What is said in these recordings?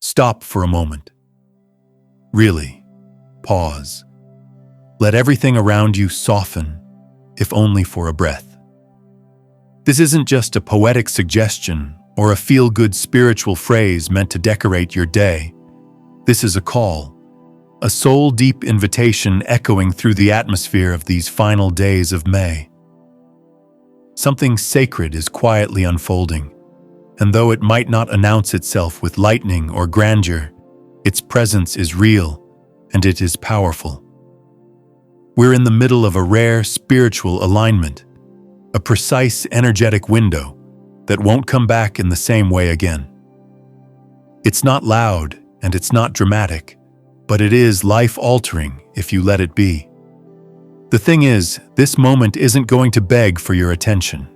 Stop for a moment. Really, pause. Let everything around you soften, if only for a breath. This isn't just a poetic suggestion or a feel-good spiritual phrase meant to decorate your day. This is a call, a soul-deep invitation echoing through the atmosphere of these final days of May. Something sacred is quietly unfolding, and though it might not announce itself with lightning or grandeur, its presence is real and it is powerful. We're in the middle of a rare spiritual alignment, a precise energetic window that won't come back in the same way again. It's not loud and it's not dramatic, but it is life-altering if you let it be. The thing is, this moment isn't going to beg for your attention.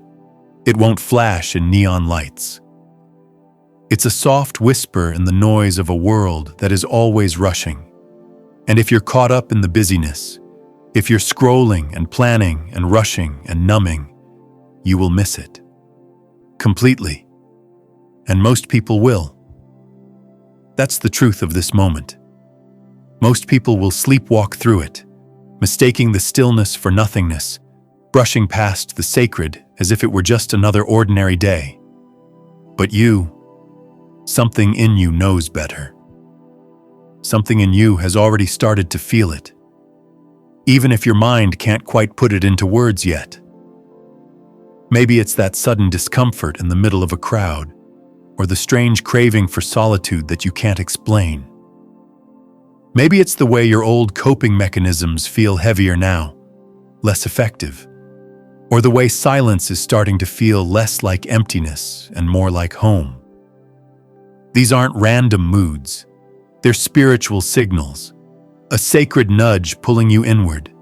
It won't flash in neon lights. It's a soft whisper in the noise of a world that is always rushing. And if you're caught up in the busyness, if you're scrolling and planning and rushing and numbing, you will miss it. Completely. And most people will. That's the truth of this moment. Most people will sleepwalk through it, mistaking the stillness for nothingness, brushing past the sacred as if it were just another ordinary day. But you, something in you knows better. Something in you has already started to feel it, even if your mind can't quite put it into words yet. Maybe it's that sudden discomfort in the middle of a crowd, or the strange craving for solitude that you can't explain. Maybe it's the way your old coping mechanisms feel heavier now, less effective, or the way silence is starting to feel less like emptiness and more like home. These aren't random moods. They're spiritual signals, a sacred nudge pulling you inward,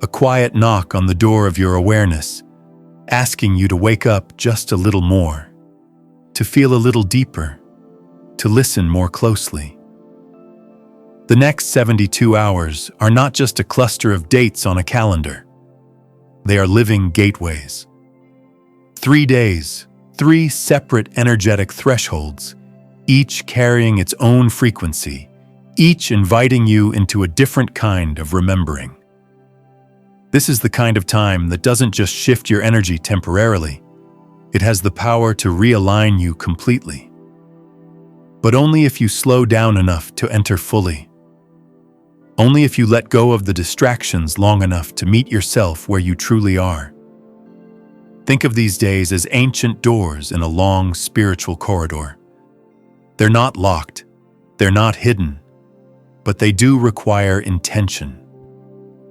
a quiet knock on the door of your awareness, asking you to wake up just a little more, to feel a little deeper, to listen more closely. The next 72 hours are not just a cluster of dates on a calendar. They are living gateways. 3 days, 3 separate energetic thresholds, each carrying its own frequency, each inviting you into a different kind of remembering. This is the kind of time that doesn't just shift your energy temporarily. It has the power to realign you completely. But only if you slow down enough to enter fully. Only if you let go of the distractions long enough to meet yourself where you truly are. Think of these days as ancient doors in a long spiritual corridor. They're not locked, they're not hidden, but they do require intention.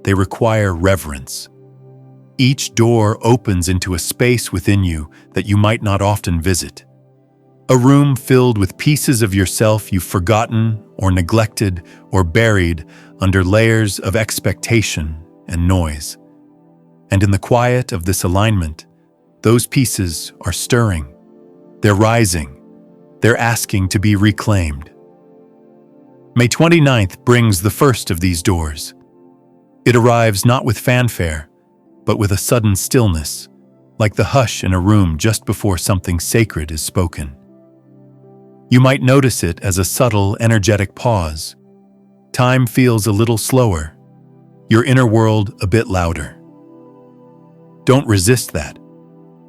They require reverence. Each door opens into a space within you that you might not often visit. A room filled with pieces of yourself you've forgotten or neglected or buried under layers of expectation and noise. And in the quiet of this alignment, those pieces are stirring. They're rising. They're asking to be reclaimed. May 29th brings the first of these doors. It arrives not with fanfare, but with a sudden stillness, like the hush in a room just before something sacred is spoken. You might notice it as a subtle, energetic pause. Time feels a little slower, your inner world a bit louder. Don't resist that.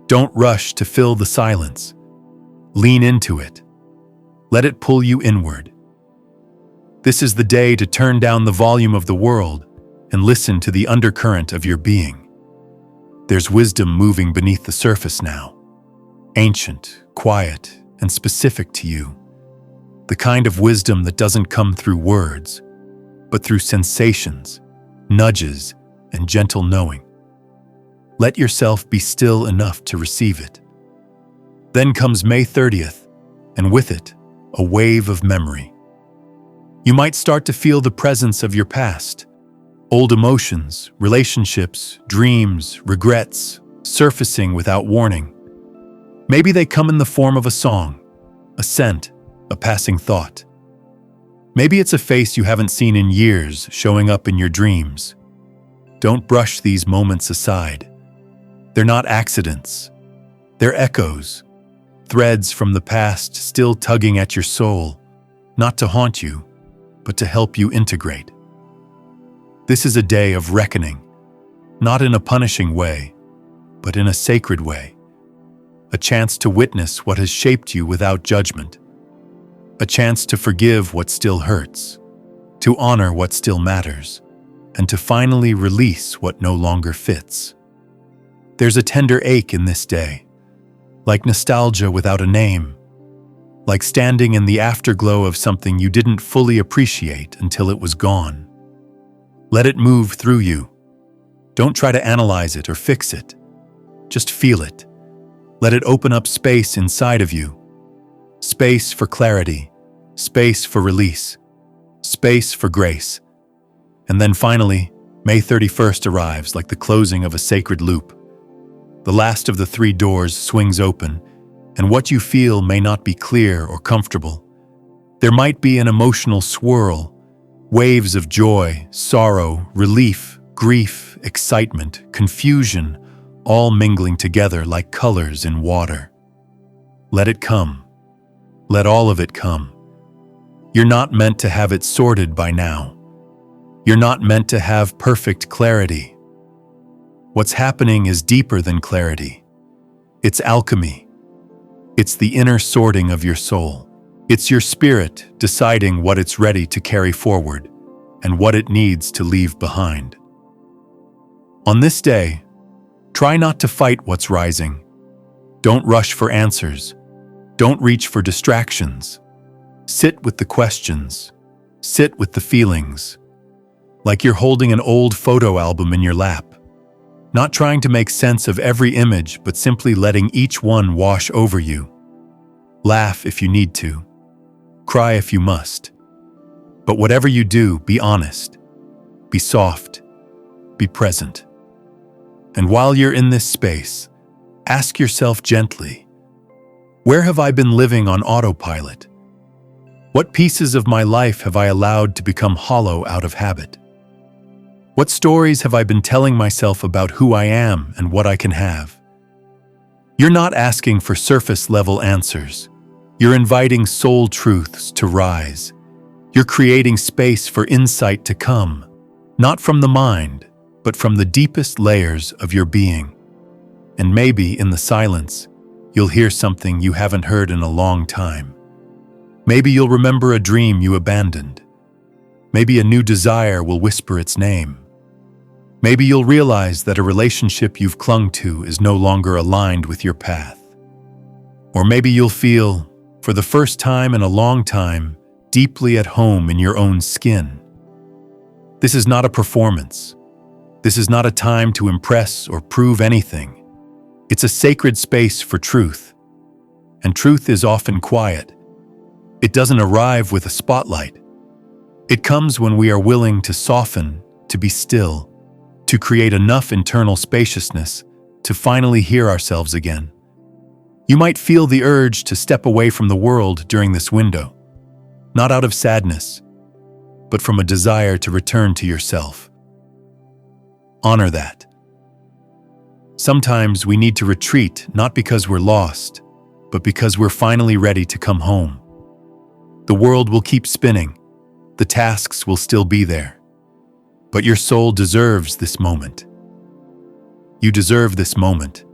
Don't rush to fill the silence. Lean into it. Let it pull you inward. This is the day to turn down the volume of the world and listen to the undercurrent of your being. There's wisdom moving beneath the surface now. Ancient, quiet, and specific to you. The kind of wisdom that doesn't come through words, but through sensations, nudges, and gentle knowing. Let yourself be still enough to receive it. Then comes May 30th, and with it, a wave of memory. You might start to feel the presence of your past. Old emotions, relationships, dreams, regrets, surfacing without warning. Maybe they come in the form of a song, a scent, a passing thought. Maybe it's a face you haven't seen in years showing up in your dreams. Don't brush these moments aside. They're not accidents. They're echoes, threads from the past still tugging at your soul, not to haunt you, but to help you integrate. This is a day of reckoning, not in a punishing way, but in a sacred way. A chance to witness what has shaped you without judgment. A chance to forgive what still hurts, to honor what still matters, and to finally release what no longer fits. There's a tender ache in this day, like nostalgia without a name, like standing in the afterglow of something you didn't fully appreciate until it was gone. Let it move through you. Don't try to analyze it or fix it. Just feel it. Let it open up space inside of you. Space for clarity, space for release, space for grace. And then finally, May 31st arrives like the closing of a sacred loop. The last of the 3 doors swings open, and what you feel may not be clear or comfortable. There might be an emotional swirl, waves of joy, sorrow, relief, grief, excitement, confusion, all mingling together like colors in water. Let it come. Let all of it come. You're not meant to have it sorted by now. You're not meant to have perfect clarity. What's happening is deeper than clarity. It's alchemy. It's the inner sorting of your soul. It's your spirit deciding what it's ready to carry forward and what it needs to leave behind. On this day, try not to fight what's rising. Don't rush for answers. Don't reach for distractions. Sit with the questions. Sit with the feelings. Like you're holding an old photo album in your lap. Not trying to make sense of every image, but simply letting each one wash over you. Laugh if you need to. Cry if you must. But whatever you do, be honest. Be soft. Be present. And while you're in this space, ask yourself gently, where have I been living on autopilot? What pieces of my life have I allowed to become hollow out of habit? What stories have I been telling myself about who I am and what I can have? You're not asking for surface-level answers. You're inviting soul truths to rise. You're creating space for insight to come, not from the mind, but from the deepest layers of your being. And maybe in the silence, you'll hear something you haven't heard in a long time. Maybe you'll remember a dream you abandoned. Maybe a new desire will whisper its name. Maybe you'll realize that a relationship you've clung to is no longer aligned with your path. Or maybe you'll feel, for the first time in a long time, deeply at home in your own skin. This is not a performance. This is not a time to impress or prove anything. It's a sacred space for truth. And truth is often quiet. It doesn't arrive with a spotlight. It comes when we are willing to soften, to be still, to create enough internal spaciousness to finally hear ourselves again. You might feel the urge to step away from the world during this window, not out of sadness, but from a desire to return to yourself. Honor that. Sometimes we need to retreat not because we're lost, but because we're finally ready to come home. The world will keep spinning. The tasks will still be there. But your soul deserves this moment. You deserve this moment.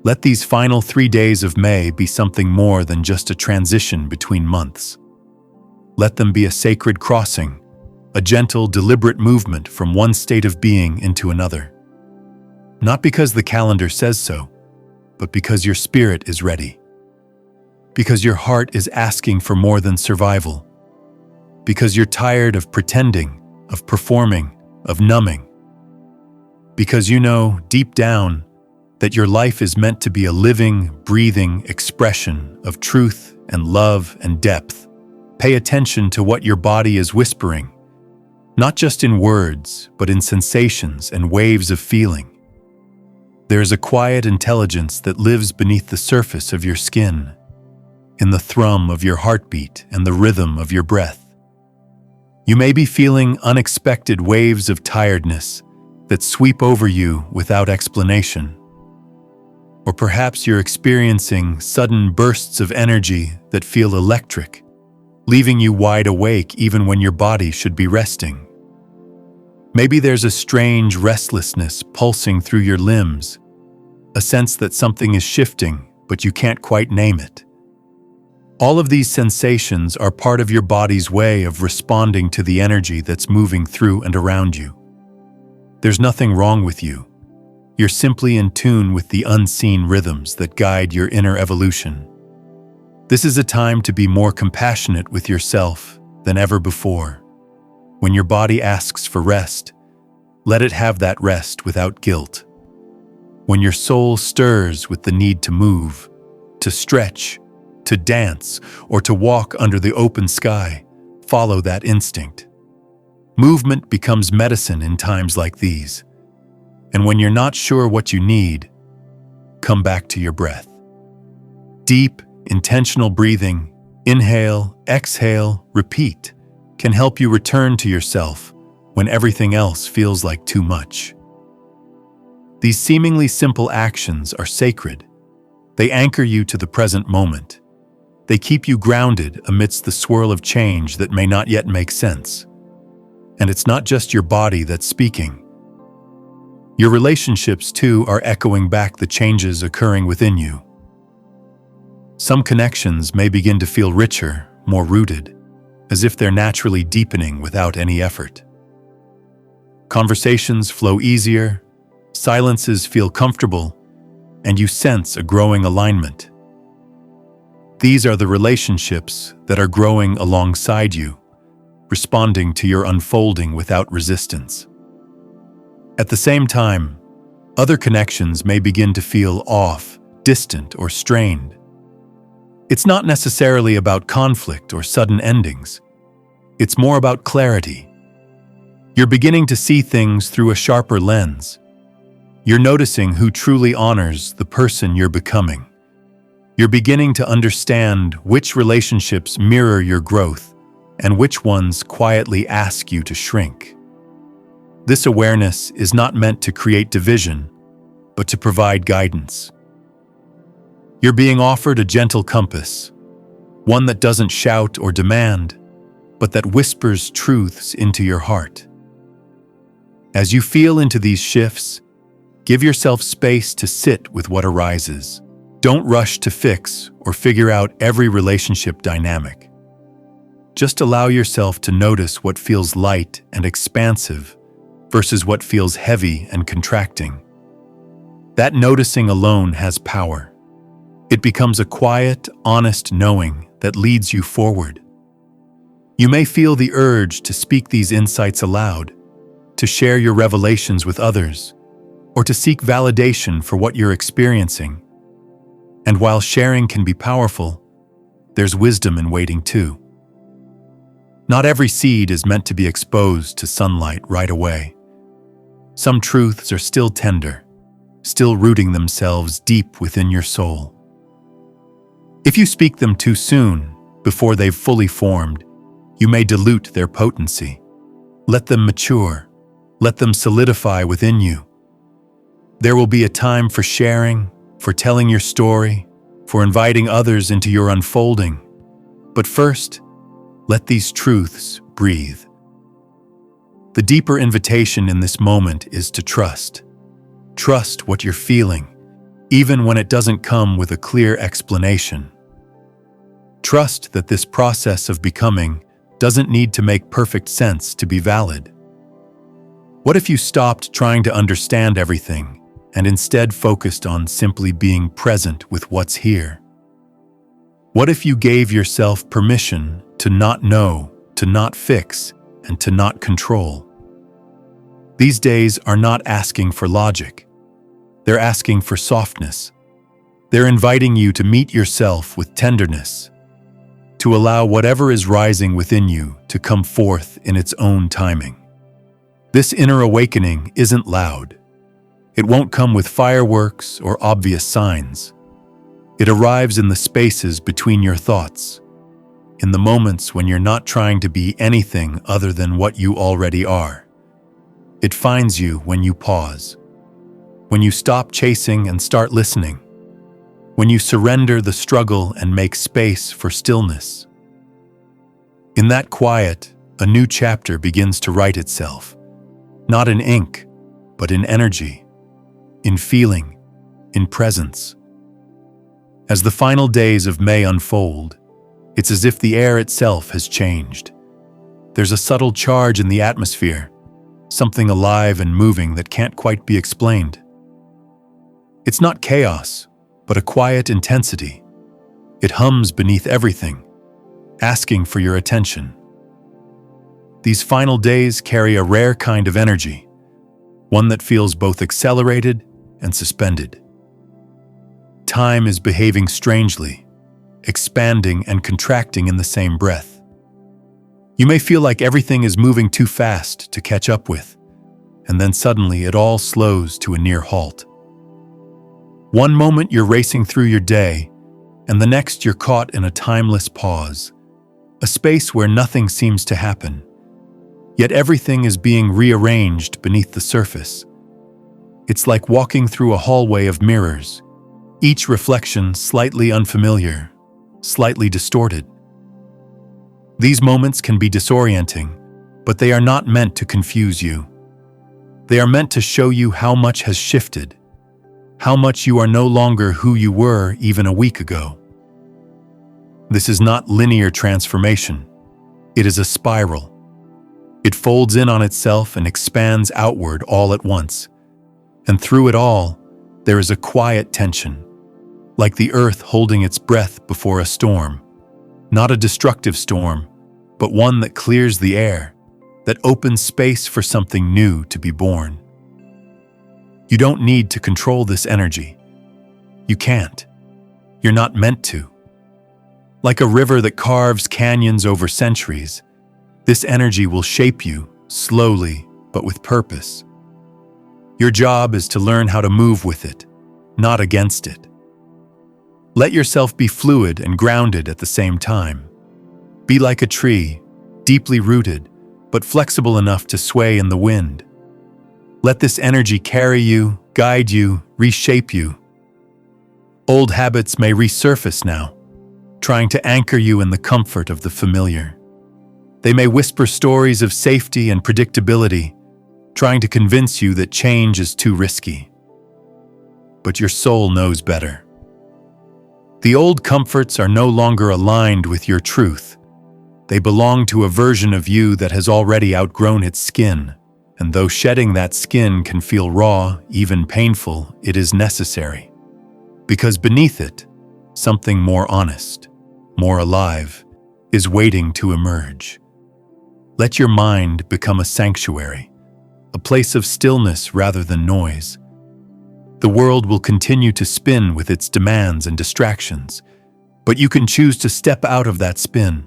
Let these final 3 days of May be something more than just a transition between months. Let them be a sacred crossing, a gentle, deliberate movement from one state of being into another. Not because the calendar says so, but because your spirit is ready. Because your heart is asking for more than survival. Because you're tired of pretending, of performing, of numbing. Because you know, deep down, that your life is meant to be a living, breathing expression of truth and love and depth. Pay attention to what your body is whispering, not just in words, but in sensations and waves of feeling. There is a quiet intelligence that lives beneath the surface of your skin, in the thrum of your heartbeat and the rhythm of your breath. You may be feeling unexpected waves of tiredness that sweep over you without explanation. Or perhaps you're experiencing sudden bursts of energy that feel electric, leaving you wide awake even when your body should be resting. Maybe there's a strange restlessness pulsing through your limbs, a sense that something is shifting, but you can't quite name it. All of these sensations are part of your body's way of responding to the energy that's moving through and around you. There's nothing wrong with you. You're simply in tune with the unseen rhythms that guide your inner evolution. This is a time to be more compassionate with yourself than ever before. When your body asks for rest, let it have that rest without guilt. When your soul stirs with the need to move, to stretch, to dance, or to walk under the open sky, follow that instinct. Movement becomes medicine in times like these. And when you're not sure what you need, come back to your breath. Deep, intentional breathing, inhale, exhale, repeat, can help you return to yourself when everything else feels like too much. These seemingly simple actions are sacred. They anchor you to the present moment. They keep you grounded amidst the swirl of change that may not yet make sense. And it's not just your body that's speaking. Your relationships, too, are echoing back the changes occurring within you. Some connections may begin to feel richer, more rooted, as if they're naturally deepening without any effort. Conversations flow easier, silences feel comfortable, and you sense a growing alignment. These are the relationships that are growing alongside you, responding to your unfolding without resistance. At the same time, other connections may begin to feel off, distant, or strained. It's not necessarily about conflict or sudden endings. It's more about clarity. You're beginning to see things through a sharper lens. You're noticing who truly honors the person you're becoming. You're beginning to understand which relationships mirror your growth and which ones quietly ask you to shrink. This awareness is not meant to create division, but to provide guidance. You're being offered a gentle compass, one that doesn't shout or demand, but that whispers truths into your heart. As you feel into these shifts, give yourself space to sit with what arises. Don't rush to fix or figure out every relationship dynamic. Just allow yourself to notice what feels light and expansive versus what feels heavy and contracting. That noticing alone has power. It becomes a quiet, honest knowing that leads you forward. You may feel the urge to speak these insights aloud, to share your revelations with others, or to seek validation for what you're experiencing. And while sharing can be powerful, there's wisdom in waiting too. Not every seed is meant to be exposed to sunlight right away. Some truths are still tender, still rooting themselves deep within your soul. If you speak them too soon, before they've fully formed, you may dilute their potency. Let them mature. Let them solidify within you. There will be a time for sharing, for telling your story, for inviting others into your unfolding. But first, let these truths breathe. The deeper invitation in this moment is to trust. Trust what you're feeling, even when it doesn't come with a clear explanation. Trust that this process of becoming doesn't need to make perfect sense to be valid. What if you stopped trying to understand everything and instead focused on simply being present with what's here? What if you gave yourself permission to not know, to not fix, and to not control? These days are not asking for logic. They're asking for softness. They're inviting you to meet yourself with tenderness, to allow whatever is rising within you to come forth in its own timing. This inner awakening isn't loud. It won't come with fireworks or obvious signs. It arrives in the spaces between your thoughts, in the moments when you're not trying to be anything other than what you already are. It finds you when you pause, when you stop chasing and start listening, when you surrender the struggle and make space for stillness. In that quiet, a new chapter begins to write itself, not in ink, but in energy, in feeling, in presence. As the final days of May unfold, it's as if the air itself has changed. There's a subtle charge in the atmosphere, something alive and moving that can't quite be explained. It's not chaos, but a quiet intensity. It hums beneath everything, asking for your attention. These final days carry a rare kind of energy, one that feels both accelerated and suspended. Time is behaving strangely, expanding and contracting in the same breath. You may feel like everything is moving too fast to catch up with, and then suddenly it all slows to a near halt. One moment you're racing through your day, and the next you're caught in a timeless pause, a space where nothing seems to happen, yet everything is being rearranged beneath the surface. It's like walking through a hallway of mirrors, each reflection slightly unfamiliar, slightly distorted. These moments can be disorienting, but they are not meant to confuse you. They are meant to show you how much has shifted, how much you are no longer who you were even a week ago. This is not linear transformation. It is a spiral. It folds in on itself and expands outward all at once. And through it all, there is a quiet tension, like the earth holding its breath before a storm. Not a destructive storm, but one that clears the air, that opens space for something new to be born. You don't need to control this energy. You can't. You're not meant to. Like a river that carves canyons over centuries, this energy will shape you, slowly but with purpose. Your job is to learn how to move with it, not against it. Let yourself be fluid and grounded at the same time. Be like a tree, deeply rooted, but flexible enough to sway in the wind. Let this energy carry you, guide you, reshape you. Old habits may resurface now, trying to anchor you in the comfort of the familiar. They may whisper stories of safety and predictability, trying to convince you that change is too risky. But your soul knows better. The old comforts are no longer aligned with your truth. They belong to a version of you that has already outgrown its skin, and though shedding that skin can feel raw, even painful, it is necessary. Because beneath it, something more honest, more alive, is waiting to emerge. Let your mind become a sanctuary, a place of stillness rather than noise. The world will continue to spin with its demands and distractions, but you can choose to step out of that spin,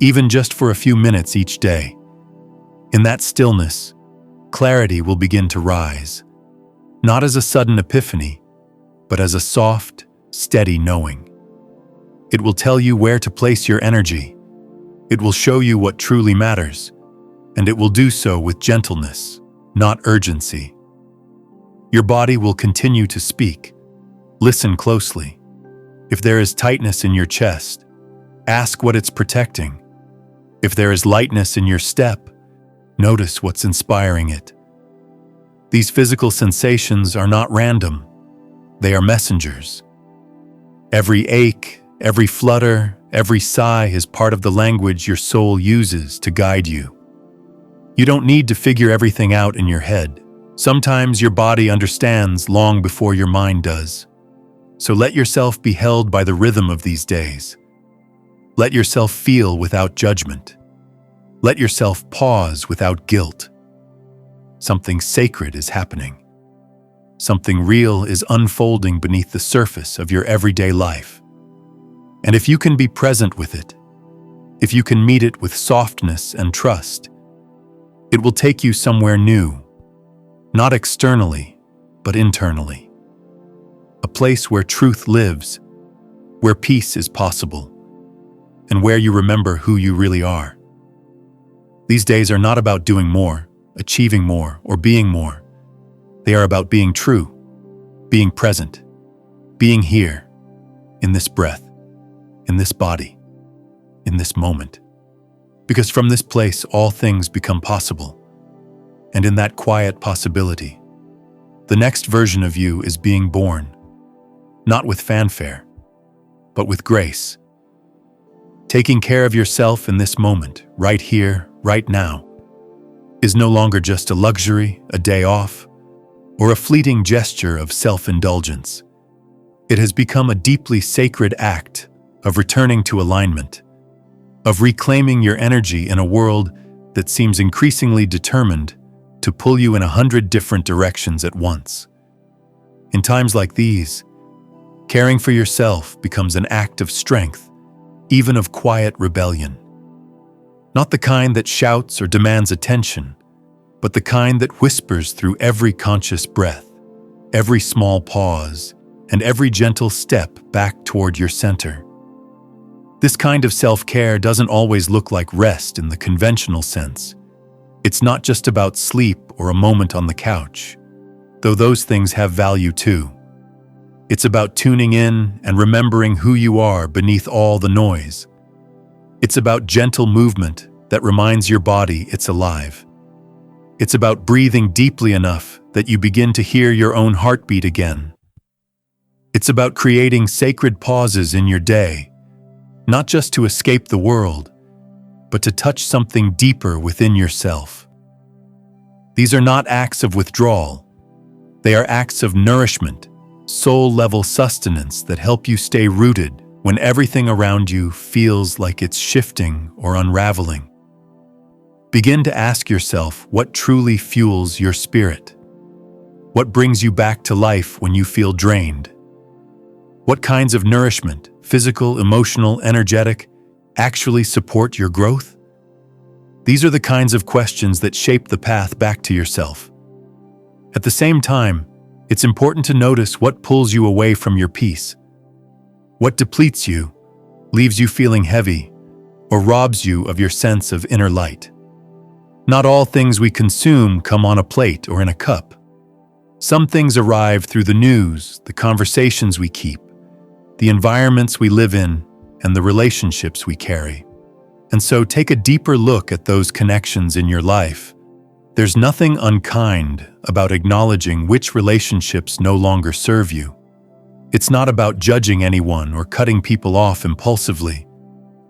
even just for a few minutes each day. In that stillness, clarity will begin to rise, not as a sudden epiphany, but as a soft, steady knowing. It will tell you where to place your energy. It will show you what truly matters, and it will do so with gentleness, not urgency. Your body will continue to speak. Listen closely. If there is tightness in your chest, ask what it's protecting. If there is lightness in your step, notice what's inspiring it. These physical sensations are not random. They are messengers. Every ache, every flutter, every sigh is part of the language your soul uses to guide you. You don't need to figure everything out in your head. Sometimes your body understands long before your mind does. So let yourself be held by the rhythm of these days. Let yourself feel without judgment. Let yourself pause without guilt. Something sacred is happening. Something real is unfolding beneath the surface of your everyday life. And if you can be present with it, if you can meet it with softness and trust, it will take you somewhere new, not externally, but internally. A place where truth lives, where peace is possible, and where you remember who you really are. These days are not about doing more, achieving more, or being more. They are about being true, being present, being here, in this breath, in this body, in this moment. Because from this place, all things become possible. And in that quiet possibility, the next version of you is being born, not with fanfare, but with grace. Taking care of yourself in this moment, right here, right now, is no longer just a luxury, a day off, or a fleeting gesture of self-indulgence. It has become a deeply sacred act of returning to alignment, of reclaiming your energy in a world that seems increasingly determined to pull you in 100 different directions at once. In times like these, caring for yourself becomes an act of strength, even of quiet rebellion. Not the kind that shouts or demands attention, but the kind that whispers through every conscious breath, every small pause, and every gentle step back toward your center. This kind of self-care doesn't always look like rest in the conventional sense. It's not just about sleep or a moment on the couch, though those things have value too. It's about tuning in and remembering who you are beneath all the noise. It's about gentle movement that reminds your body it's alive. It's about breathing deeply enough that you begin to hear your own heartbeat again. It's about creating sacred pauses in your day, not just to escape the world, but to touch something deeper within yourself. These are not acts of withdrawal. They are acts of nourishment, soul-level sustenance that help you stay rooted when everything around you feels like it's shifting or unraveling. Begin to ask yourself what truly fuels your spirit. What brings you back to life when you feel drained? What kinds of nourishment, physical, emotional, energetic, actually support your growth? These are the kinds of questions that shape the path back to yourself. At the same time, it's important to notice what pulls you away from your peace. What depletes you, leaves you feeling heavy, or robs you of your sense of inner light. Not all things we consume come on a plate or in a cup. Some things arrive through the news, the conversations we keep, the environments we live in, and the relationships we carry. And so take a deeper look at those connections in your life. There's nothing unkind about acknowledging which relationships no longer serve you. It's not about judging anyone or cutting people off impulsively.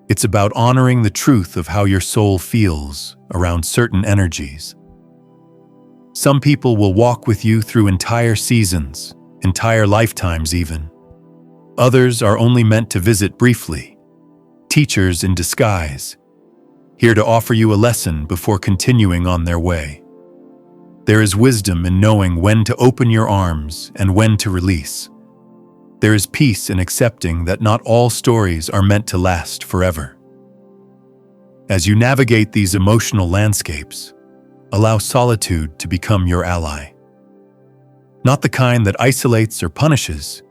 It's about honoring the truth of how your soul feels around certain energies. Some people will walk with you through entire seasons, entire lifetimes even. Others are only meant to visit briefly, teachers in disguise, here to offer you a lesson before continuing on their way. There is wisdom in knowing when to open your arms and when to release. There is peace in accepting that not all stories are meant to last forever. As you navigate these emotional landscapes, allow solitude to become your ally. Not the kind that isolates or punishes,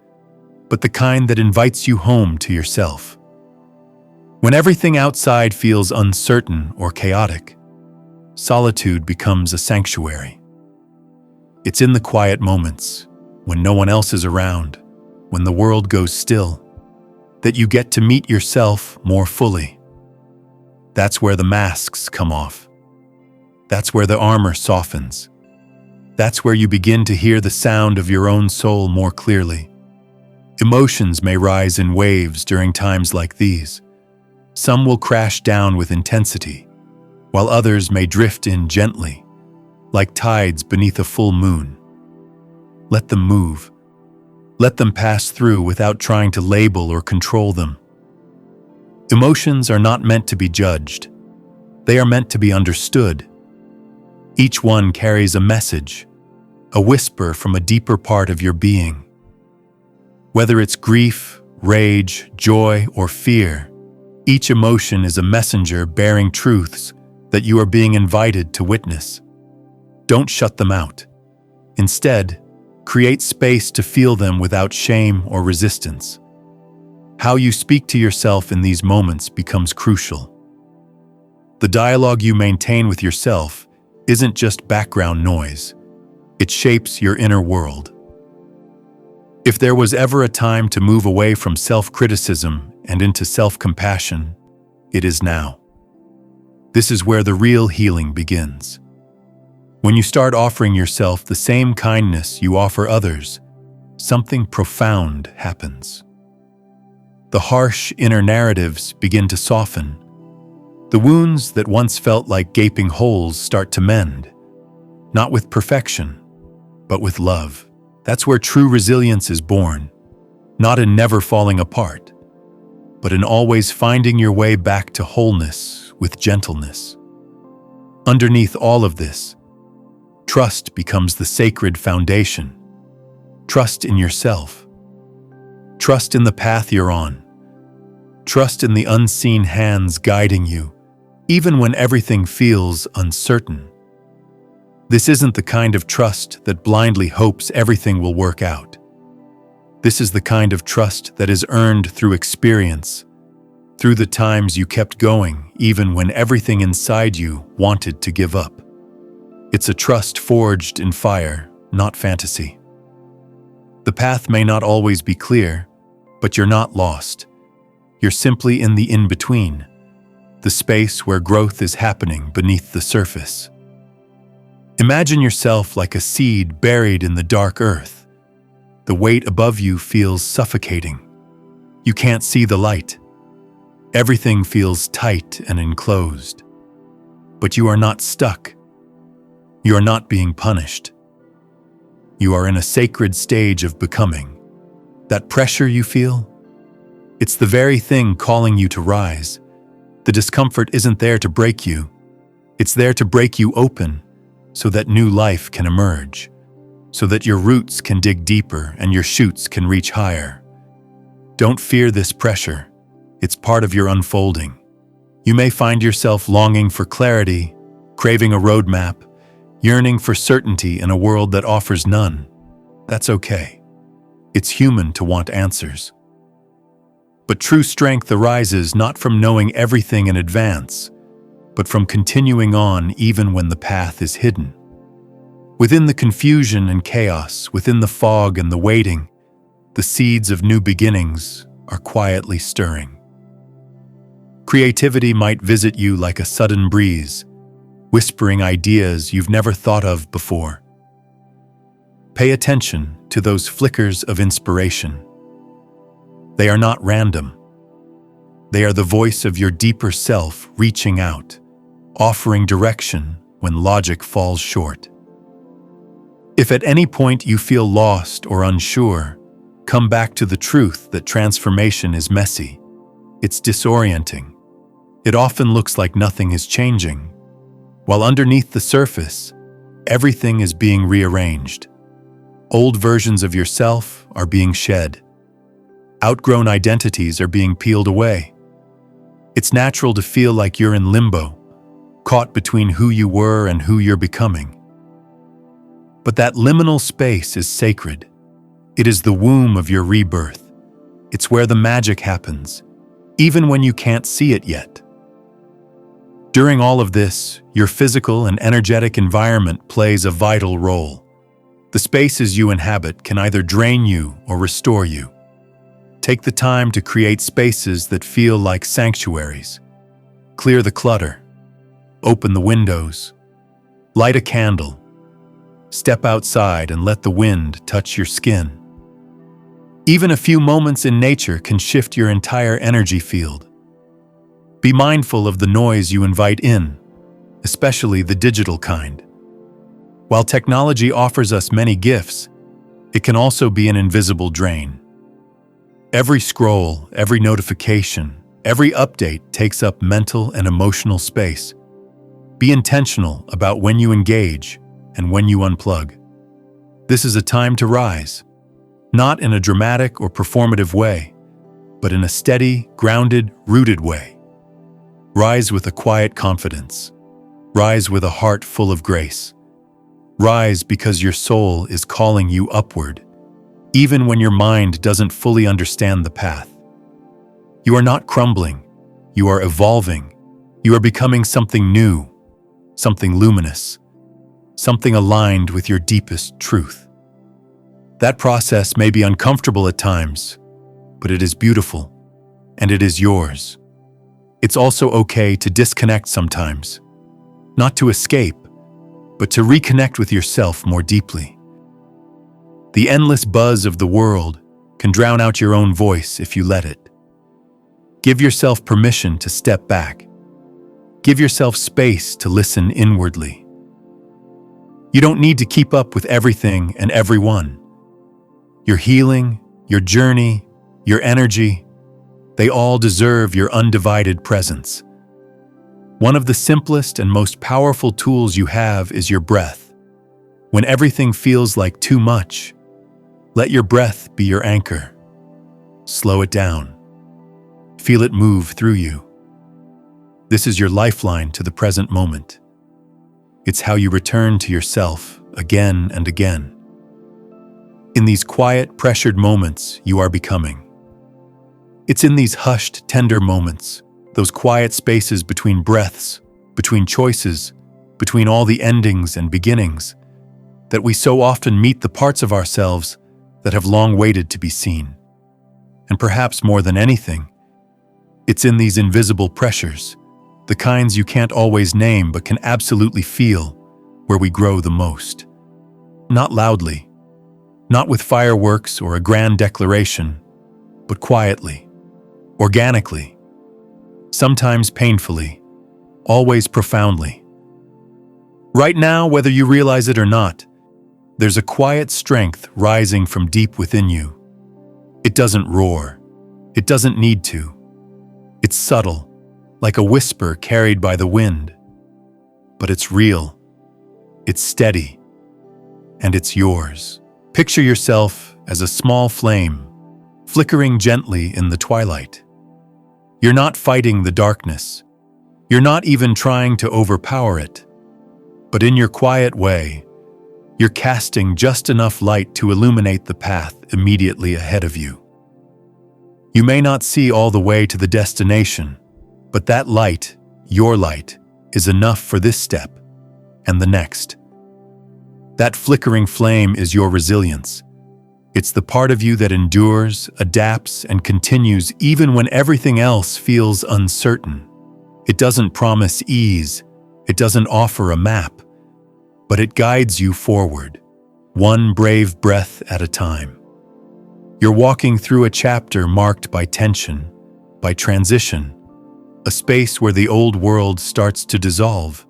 but the kind that invites you home to yourself. When everything outside feels uncertain or chaotic, solitude becomes a sanctuary. It's in the quiet moments, when no one else is around, when the world goes still, that you get to meet yourself more fully. That's where the masks come off. That's where the armor softens. That's where you begin to hear the sound of your own soul more clearly. Emotions may rise in waves during times like these. Some will crash down with intensity, while others may drift in gently, like tides beneath a full moon. Let them move. Let them pass through without trying to label or control them. Emotions are not meant to be judged. They are meant to be understood. Each one carries a message, a whisper from a deeper part of your being. Whether it's grief, rage, joy, or fear, each emotion is a messenger bearing truths that you are being invited to witness. Don't shut them out. Instead, create space to feel them without shame or resistance. How you speak to yourself in these moments becomes crucial. The dialogue you maintain with yourself isn't just background noise. It shapes your inner world. If there was ever a time to move away from self-criticism and into self-compassion, it is now. This is where the real healing begins. When you start offering yourself the same kindness you offer others, something profound happens. The harsh inner narratives begin to soften. The wounds that once felt like gaping holes start to mend, not with perfection, but with love. That's where true resilience is born, not in never falling apart, but in always finding your way back to wholeness with gentleness. Underneath all of this, trust becomes the sacred foundation. Trust in yourself. Trust in the path you're on. Trust in the unseen hands guiding you, even when everything feels uncertain. This isn't the kind of trust that blindly hopes everything will work out. This is the kind of trust that is earned through experience, through the times you kept going even when everything inside you wanted to give up. It's a trust forged in fire, not fantasy. The path may not always be clear, but you're not lost. You're simply in the in-between, the space where growth is happening beneath the surface. Imagine yourself like a seed buried in the dark earth. The weight above you feels suffocating. You can't see the light. Everything feels tight and enclosed. But you are not stuck. You are not being punished. You are in a sacred stage of becoming. That pressure you feel? It's the very thing calling you to rise. The discomfort isn't there to break you. It's there to break you open so that new life can emerge, so that your roots can dig deeper and your shoots can reach higher. Don't fear this pressure. It's part of your unfolding. You may find yourself longing for clarity, craving a roadmap, yearning for certainty in a world that offers none. That's okay. It's human to want answers. But true strength arises not from knowing everything in advance, but from continuing on even when the path is hidden. Within the confusion and chaos, within the fog and the waiting, the seeds of new beginnings are quietly stirring. Creativity might visit you like a sudden breeze, whispering ideas you've never thought of before. Pay attention to those flickers of inspiration. They are not random. They are the voice of your deeper self reaching out, offering direction when logic falls short. If at any point you feel lost or unsure, come back to the truth that transformation is messy. It's disorienting. It often looks like nothing is changing, while underneath the surface, everything is being rearranged. Old versions of yourself are being shed. Outgrown identities are being peeled away. It's natural to feel like you're in limbo, caught between who you were and who you're becoming. But that liminal space is sacred. It is the womb of your rebirth. It's where the magic happens, even when you can't see it yet. During all of this, your physical and energetic environment plays a vital role. The spaces you inhabit can either drain you or restore you. Take the time to create spaces that feel like sanctuaries. Clear the clutter. Open the windows. Light a candle. Step outside and let the wind touch your skin. Even a few moments in nature can shift your entire energy field. Be mindful of the noise you invite in, especially the digital kind. While technology offers us many gifts, it can also be an invisible drain. Every scroll, every notification, every update takes up mental and emotional space. Be intentional about when you engage and when you unplug. This is a time to rise, not in a dramatic or performative way, but in a steady, grounded, rooted way. Rise with a quiet confidence. Rise with a heart full of grace. Rise because your soul is calling you upward, even when your mind doesn't fully understand the path. You are not crumbling. You are evolving. You are becoming something new, something luminous, something aligned with your deepest truth. That process may be uncomfortable at times, but it is beautiful, and it is yours. It's also okay to disconnect sometimes, not to escape, but to reconnect with yourself more deeply. The endless buzz of the world can drown out your own voice if you let it. Give yourself permission to step back. Give yourself space to listen inwardly. You don't need to keep up with everything and everyone. Your healing, your journey, your energy, they all deserve your undivided presence. One of the simplest and most powerful tools you have is your breath. When everything feels like too much, let your breath be your anchor. Slow it down. Feel it move through you. This is your lifeline to the present moment. It's how you return to yourself again and again. In these quiet, pressured moments, you are becoming. It's in these hushed, tender moments, those quiet spaces between breaths, between choices, between all the endings and beginnings, that we so often meet the parts of ourselves that have long waited to be seen. And perhaps more than anything, it's in these invisible pressures, the kinds you can't always name but can absolutely feel, where we grow the most. Not loudly, not with fireworks or a grand declaration, but quietly, organically, sometimes painfully, always profoundly. Right now, whether you realize it or not, there's a quiet strength rising from deep within you. It doesn't roar. It doesn't need to. It's subtle, like a whisper carried by the wind. But it's real. It's steady. And it's yours. Picture yourself as a small flame, flickering gently in the twilight. You're not fighting the darkness. You're not even trying to overpower it. But in your quiet way, you're casting just enough light to illuminate the path immediately ahead of you. You may not see all the way to the destination, but that light, your light, is enough for this step and the next. That flickering flame is your resilience. It's the part of you that endures, adapts, and continues even when everything else feels uncertain. It doesn't promise ease. It doesn't offer a map. But it guides you forward, one brave breath at a time. You're walking through a chapter marked by tension, by transition, a space where the old world starts to dissolve,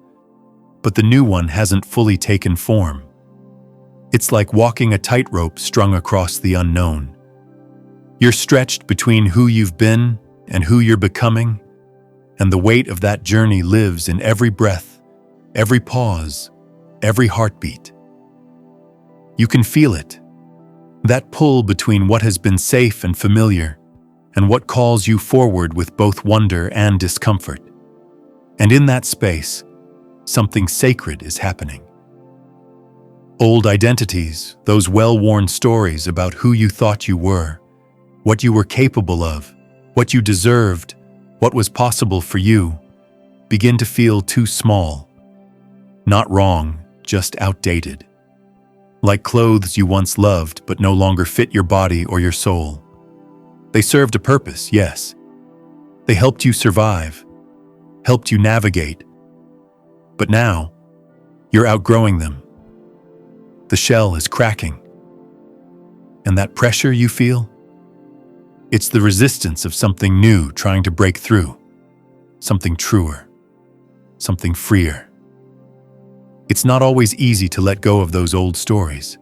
but the new one hasn't fully taken form. It's like walking a tightrope strung across the unknown. You're stretched between who you've been and who you're becoming, and the weight of that journey lives in every breath, every pause, every heartbeat. You can feel it, that pull between what has been safe and familiar and what calls you forward with both wonder and discomfort. And in that space, something sacred is happening. Old identities, those well-worn stories about who you thought you were, what you were capable of, what you deserved, what was possible for you, begin to feel too small. Not wrong, just outdated. Like clothes you once loved but no longer fit your body or your soul. They served a purpose, yes. They helped you survive, helped you navigate. But now, you're outgrowing them. The shell is cracking. And that pressure you feel? It's the resistance of something new trying to break through. Something truer. Something freer. It's not always easy to let go of those old stories.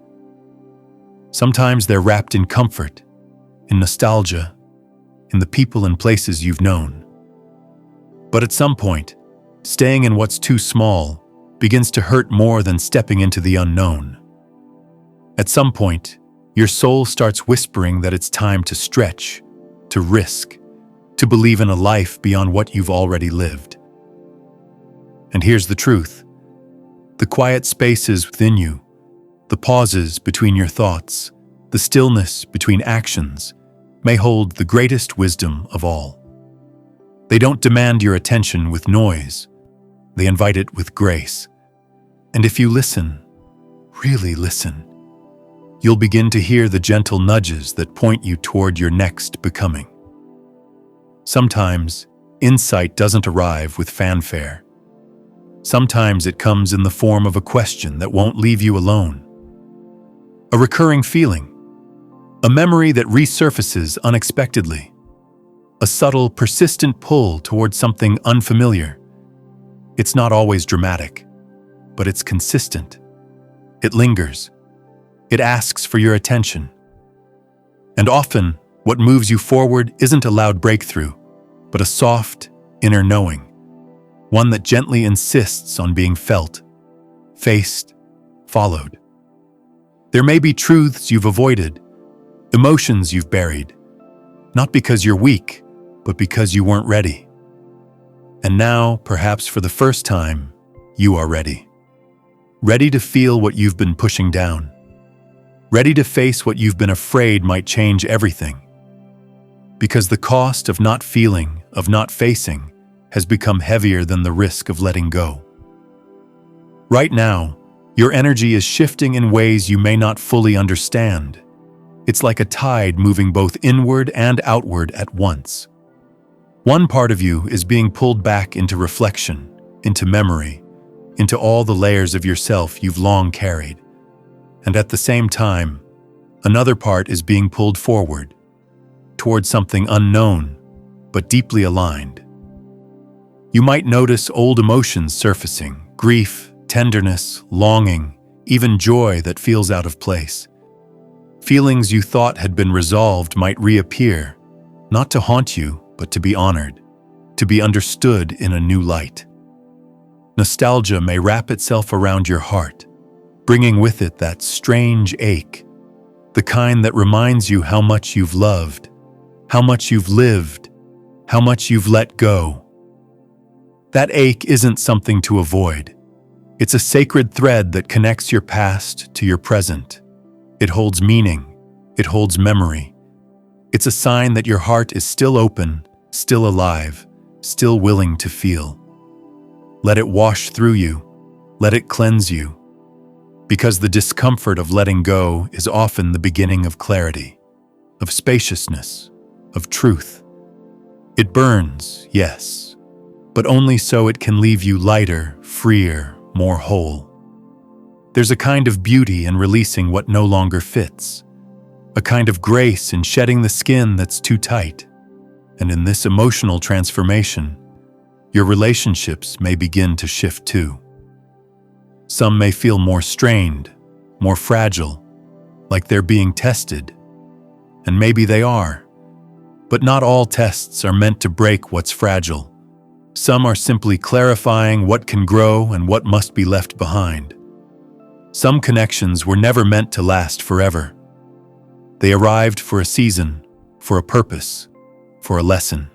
Sometimes they're wrapped in comfort, in nostalgia, in the people and places you've known. But at some point, staying in what's too small begins to hurt more than stepping into the unknown. At some point, your soul starts whispering that it's time to stretch, to risk, to believe in a life beyond what you've already lived. And here's the truth. The quiet spaces within you, the pauses between your thoughts, the stillness between actions, may hold the greatest wisdom of all. They don't demand your attention with noise. They invite it with grace. And if you listen, really listen, you'll begin to hear the gentle nudges that point you toward your next becoming. Sometimes, insight doesn't arrive with fanfare. Sometimes it comes in the form of a question that won't leave you alone. A recurring feeling. A memory that resurfaces unexpectedly. A subtle, persistent pull towards something unfamiliar. It's not always dramatic, but it's consistent. It lingers. It asks for your attention. And often, what moves you forward isn't a loud breakthrough, but a soft, inner knowing. One that gently insists on being felt, faced, followed. There may be truths you've avoided, emotions you've buried, not because you're weak, but because you weren't ready. And now, perhaps for the first time, you are ready. Ready to feel what you've been pushing down. Ready to face what you've been afraid might change everything. Because the cost of not feeling, of not facing, has become heavier than the risk of letting go. Right now, your energy is shifting in ways you may not fully understand. It's like a tide moving both inward and outward at once. One part of you is being pulled back into reflection, into memory, into all the layers of yourself you've long carried. And at the same time, another part is being pulled forward, towards something unknown, but deeply aligned. You might notice old emotions surfacing, grief, tenderness, longing, even joy that feels out of place. Feelings you thought had been resolved might reappear, not to haunt you, but to be honored, to be understood in a new light. Nostalgia may wrap itself around your heart, bringing with it that strange ache, the kind that reminds you how much you've loved, how much you've lived, how much you've let go. That ache isn't something to avoid. It's a sacred thread that connects your past to your present. It holds meaning. It holds memory. It's a sign that your heart is still open, still alive, still willing to feel. Let it wash through you. Let it cleanse you. Because the discomfort of letting go is often the beginning of clarity, of spaciousness, of truth. It burns, yes, but only so it can leave you lighter, freer, more whole. There's a kind of beauty in releasing what no longer fits, a kind of grace in shedding the skin that's too tight. And in this emotional transformation, your relationships may begin to shift too. Some may feel more strained, more fragile, like they're being tested. And maybe they are. But not all tests are meant to break what's fragile. Some are simply clarifying what can grow and what must be left behind. Some connections were never meant to last forever. They arrived for a season, for a purpose, for a lesson.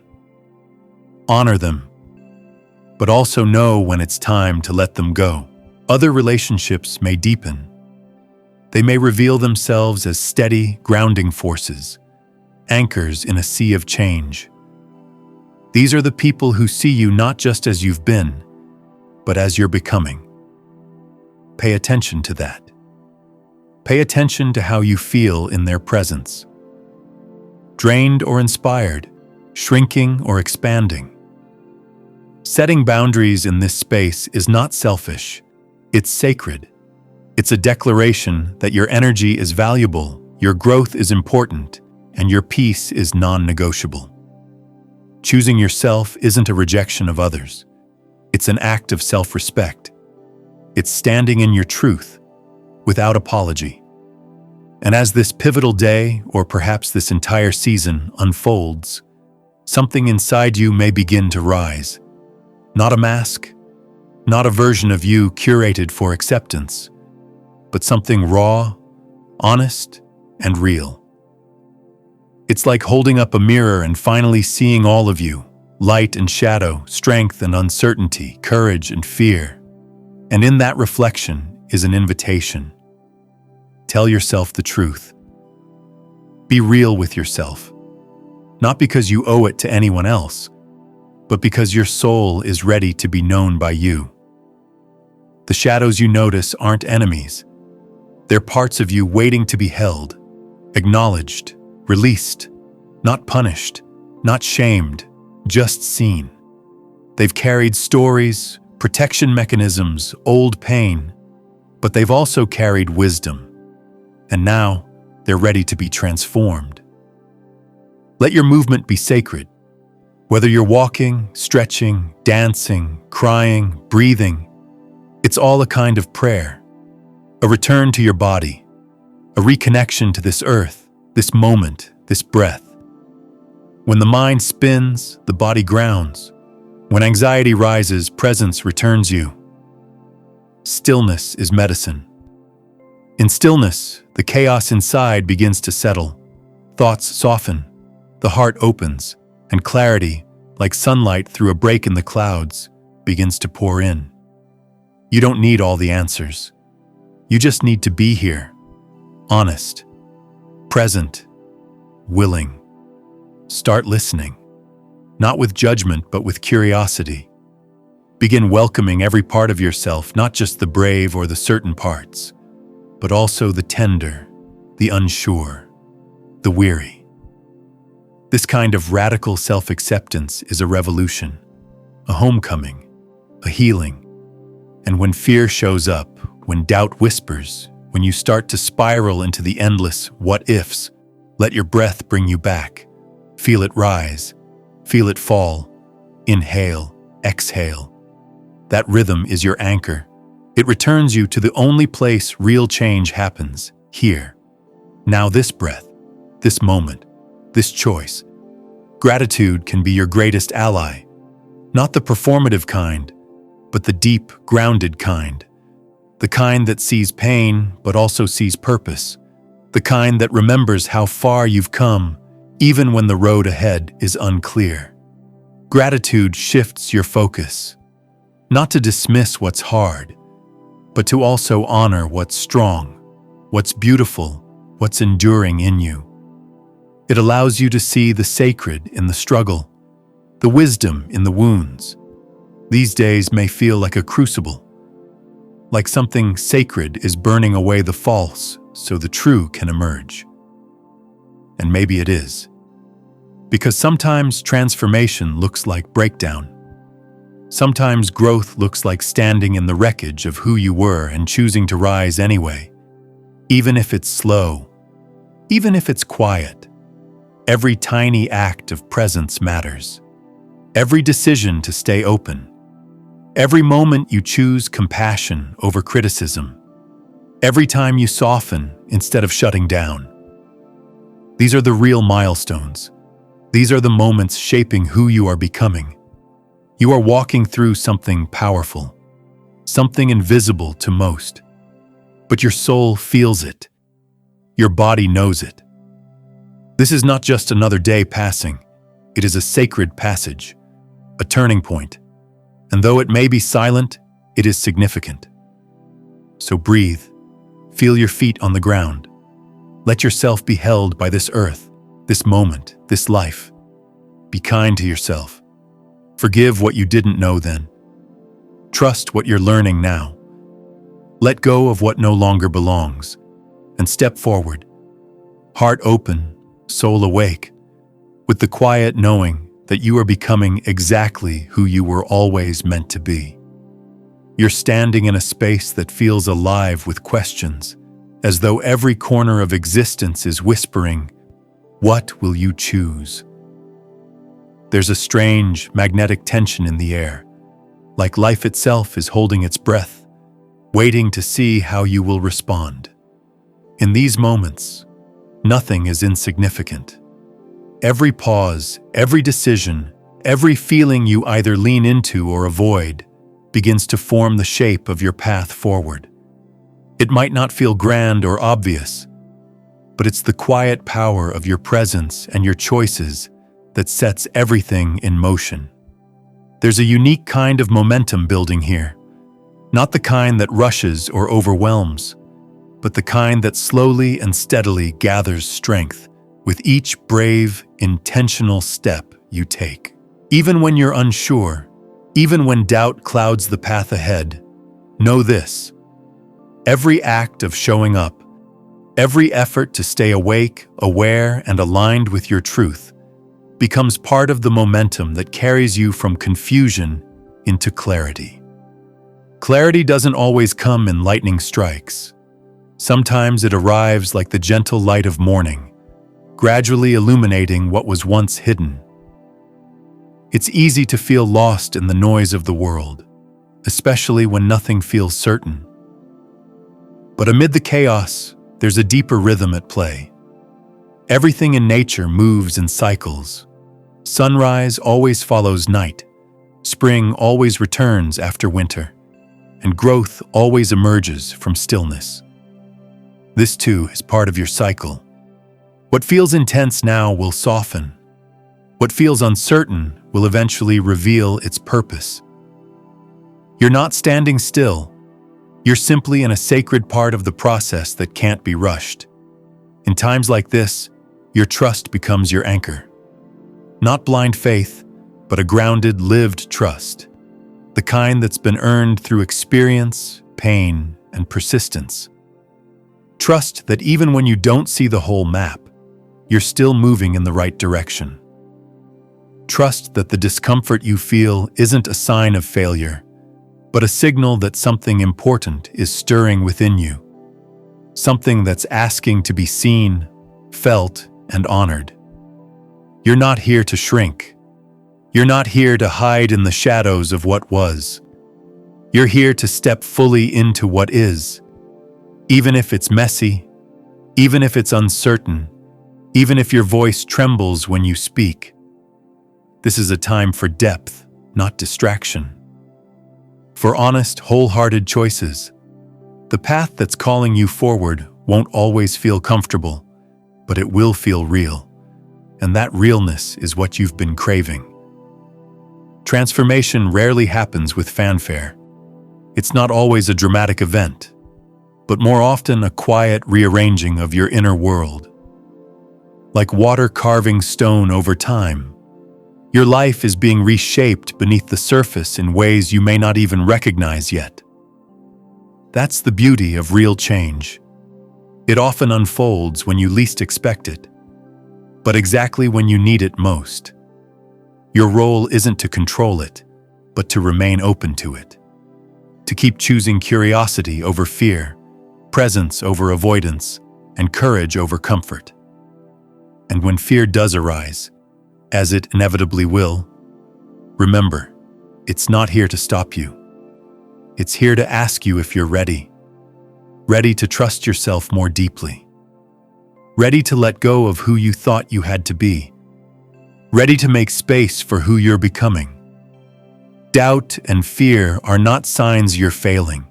Honor them, but also know when it's time to let them go. Other relationships may deepen. They may reveal themselves as steady, grounding forces, anchors in a sea of change. These are the people who see you not just as you've been, but as you're becoming. Pay attention to that. Pay attention to how you feel in their presence. Drained or inspired, shrinking or expanding. Setting boundaries in this space is not selfish. It's sacred. It's a declaration that your energy is valuable, your growth is important, and your peace is non-negotiable. Choosing yourself isn't a rejection of others. It's an act of self-respect. It's standing in your truth, without apology. And as this pivotal day, or perhaps this entire season, unfolds, something inside you may begin to rise. Not a mask, not a version of you curated for acceptance, but something raw, honest, and real. It's like holding up a mirror and finally seeing all of you, light and shadow, strength and uncertainty, courage and fear. And in that reflection is an invitation. Tell yourself the truth. Be real with yourself, not because you owe it to anyone else, but because your soul is ready to be known by you. The shadows you notice aren't enemies. They're parts of you waiting to be held, acknowledged, released, not punished, not shamed, just seen. They've carried stories, protection mechanisms, old pain, but they've also carried wisdom. And now, they're ready to be transformed. Let your movement be sacred. Whether you're walking, stretching, dancing, crying, breathing, it's all a kind of prayer. A return to your body, a reconnection to this earth, this moment, this breath. When the mind spins, the body grounds. When anxiety rises, presence returns you. Stillness is medicine. In stillness, the chaos inside begins to settle. Thoughts soften, the heart opens, and clarity, like sunlight through a break in the clouds, begins to pour in. You don't need all the answers. You just need to be here, honest, present, willing. Start listening, not with judgment, but with curiosity. Begin welcoming every part of yourself, not just the brave or the certain parts, but also the tender, the unsure, the weary. This kind of radical self-acceptance is a revolution, a homecoming, a healing. And when fear shows up, when doubt whispers, when you start to spiral into the endless what-ifs, let your breath bring you back. Feel it rise, feel it fall, inhale, exhale. That rhythm is your anchor. It returns you to the only place real change happens, here. Now this breath, this moment, this choice. Gratitude can be your greatest ally. Not the performative kind, but the deep, grounded kind. The kind that sees pain, but also sees purpose. The kind that remembers how far you've come, even when the road ahead is unclear. Gratitude shifts your focus. Not to dismiss what's hard, but to also honor what's strong, what's beautiful, what's enduring in you. It allows you to see the sacred in the struggle, the wisdom in the wounds. These days may feel like a crucible, like something sacred is burning away the false so the true can emerge. And maybe it is. Because sometimes transformation looks like breakdown. Sometimes growth looks like standing in the wreckage of who you were and choosing to rise anyway. Even if it's slow, even if it's quiet, every tiny act of presence matters. Every decision to stay open. Every moment you choose compassion over criticism. Every time you soften instead of shutting down. These are the real milestones. These are the moments shaping who you are becoming. You are walking through something powerful, something invisible to most. But your soul feels it. Your body knows it. This is not just another day passing. It is a sacred passage, a turning point. And though it may be silent, it is significant. So breathe. Feel your feet on the ground. Let yourself be held by this earth, this moment, this life. Be kind to yourself. Forgive what you didn't know then. Trust what you're learning now. Let go of what no longer belongs, and step forward. Heart open, soul awake, with the quiet knowing that you are becoming exactly who you were always meant to be. You're standing in a space that feels alive with questions, as though every corner of existence is whispering, "What will you choose?" There's a strange, magnetic tension in the air, like life itself is holding its breath, waiting to see how you will respond. In these moments, nothing is insignificant. Every pause, every decision, every feeling you either lean into or avoid begins to form the shape of your path forward. It might not feel grand or obvious, but it's the quiet power of your presence and your choices that sets everything in motion. There's a unique kind of momentum building here, not the kind that rushes or overwhelms, but the kind that slowly and steadily gathers strength with each brave, intentional step you take. Even when you're unsure, even when doubt clouds the path ahead, know this: every act of showing up, every effort to stay awake, aware, and aligned with your truth becomes part of the momentum that carries you from confusion into clarity. Clarity doesn't always come in lightning strikes. Sometimes it arrives like the gentle light of morning, gradually illuminating what was once hidden. It's easy to feel lost in the noise of the world, especially when nothing feels certain. But amid the chaos, there's a deeper rhythm at play. Everything in nature moves in cycles. Sunrise always follows night, spring always returns after winter, and growth always emerges from stillness. This too is part of your cycle. What feels intense now will soften. What feels uncertain will eventually reveal its purpose. You're not standing still. You're simply in a sacred part of the process that can't be rushed. In times like this, your trust becomes your anchor. Not blind faith, but a grounded, lived trust. The kind that's been earned through experience, pain, and persistence. Trust that even when you don't see the whole map, you're still moving in the right direction. Trust that the discomfort you feel isn't a sign of failure, but a signal that something important is stirring within you. Something that's asking to be seen, felt, and honored. You're not here to shrink. You're not here to hide in the shadows of what was. You're here to step fully into what is. Even if it's messy, even if it's uncertain, even if your voice trembles when you speak. This is a time for depth, not distraction. For honest, wholehearted choices. The path that's calling you forward won't always feel comfortable, but it will feel real. And that realness is what you've been craving. Transformation rarely happens with fanfare. It's not always a dramatic event, but more often a quiet rearranging of your inner world. Like water carving stone over time, your life is being reshaped beneath the surface in ways you may not even recognize yet. That's the beauty of real change. It often unfolds when you least expect it, but exactly when you need it most. Your role isn't to control it, but to remain open to it. To keep choosing curiosity over fear, presence over avoidance, and courage over comfort. And when fear does arise, as it inevitably will, remember, it's not here to stop you. It's here to ask you if you're ready. Ready to trust yourself more deeply. Ready to let go of who you thought you had to be. Ready to make space for who you're becoming. Doubt and fear are not signs you're failing.